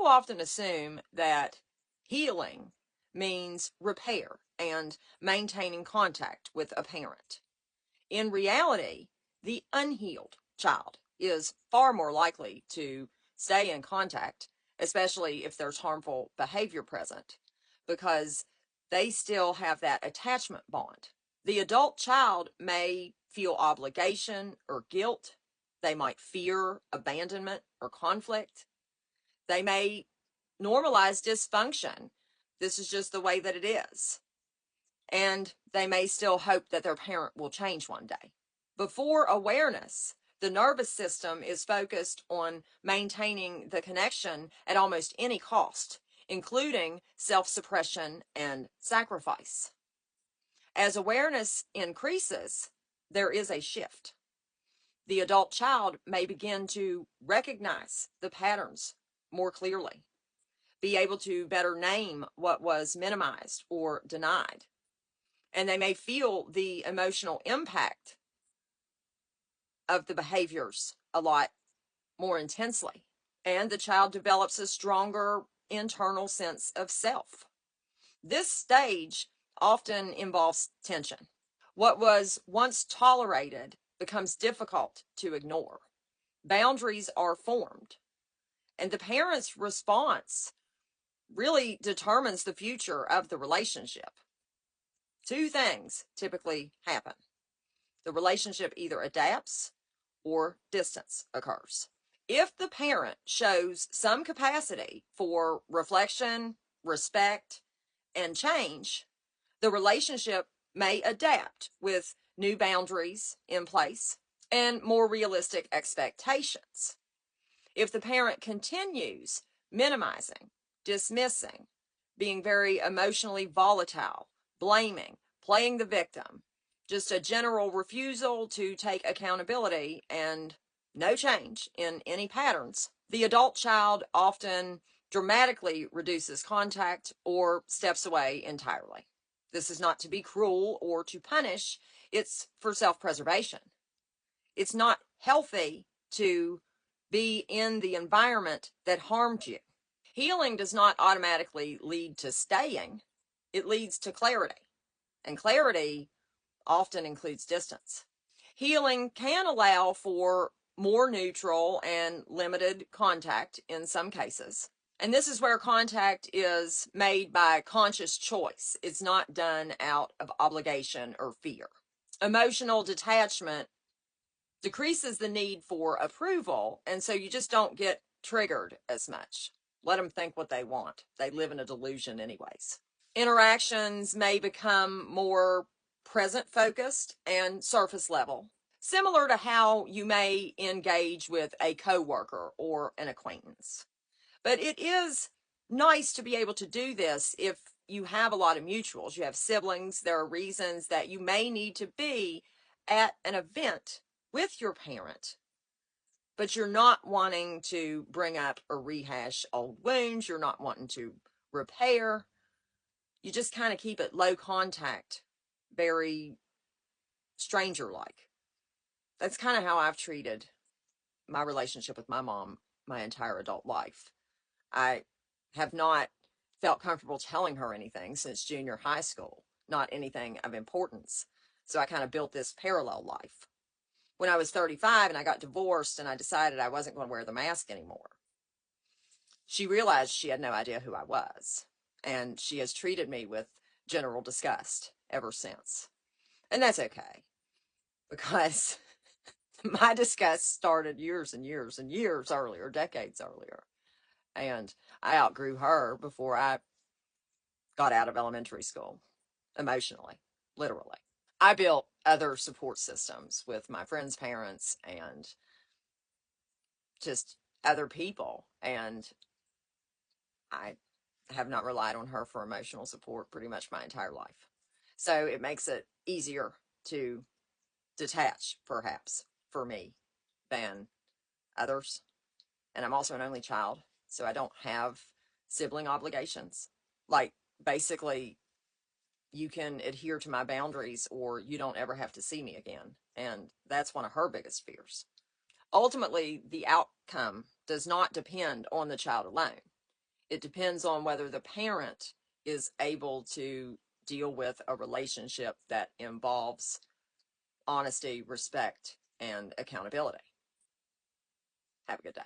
People often assume that healing means repair and maintaining contact with a parent. In reality, the unhealed child is far more likely to stay in contact, especially if there's harmful behavior present, because they still have that attachment bond. The adult child may feel obligation or guilt. They might fear abandonment or conflict. They may normalize dysfunction. This is just the way that it is. And they may still hope that their parent will change one day. Before awareness, the nervous system is focused on maintaining the connection at almost any cost, including self-suppression and sacrifice. As awareness increases, there is a shift. The adult child may begin to recognize the patterns more clearly, be able to better name what was minimized or denied, and they may feel the emotional impact of the behaviors a lot more intensely. And the child develops a stronger internal sense of self. This stage often involves tension. What was once tolerated becomes difficult to ignore. Boundaries are formed, and the parent's response really determines the future of the relationship. Two things typically happen. The relationship either adapts or distance occurs. If the parent shows some capacity for reflection, respect, and change, the relationship may adapt with new boundaries in place and more realistic expectations. If the parent continues minimizing, dismissing, being very emotionally volatile, blaming, playing the victim, just a general refusal to take accountability and no change in any patterns, the adult child often dramatically reduces contact or steps away entirely. This is not to be cruel or to punish, it's for self-preservation. It's not healthy to be in the environment that harmed you. Healing does not automatically lead to staying, it leads to clarity. And clarity often includes distance. Healing can allow for more neutral and limited contact in some cases. And this is where contact is made by conscious choice. It's not done out of obligation or fear. Emotional detachment decreases the need for approval, and so you just don't get triggered as much. Let them think what they want. They live in a delusion anyways. Interactions may become more present focused and surface level, similar to how you may engage with a coworker or an acquaintance. But it is nice to be able to do this if you have a lot of mutuals, you have siblings, there are reasons that you may need to be at an event with your parent, but you're not wanting to bring up or rehash old wounds, you're not wanting to repair. You just kind of keep it low contact, very stranger-like. That's kind of how I've treated my relationship with my mom my entire adult life. I have not felt comfortable telling her anything since junior high school, not anything of importance. So I kind of built this parallel life. When I was 35 and I got divorced and I decided I wasn't going to wear the mask anymore, she realized she had no idea who I was. And she has treated me with general disgust ever since. And that's okay, because my disgust started years and years and years earlier, decades earlier. And I outgrew her before I got out of elementary school, emotionally, literally. I built other support systems with my friends' parents and just other people, and I have not relied on her for emotional support pretty much my entire life. So it makes it easier to detach, perhaps, for me than others. And I'm also an only child, so I don't have sibling obligations. Like, basically, you can adhere to my boundaries or you don't ever have to see me again. And that's one of her biggest fears. Ultimately, the outcome does not depend on the child alone. It depends on whether the parent is able to deal with a relationship that involves honesty, respect, and accountability. Have a good day.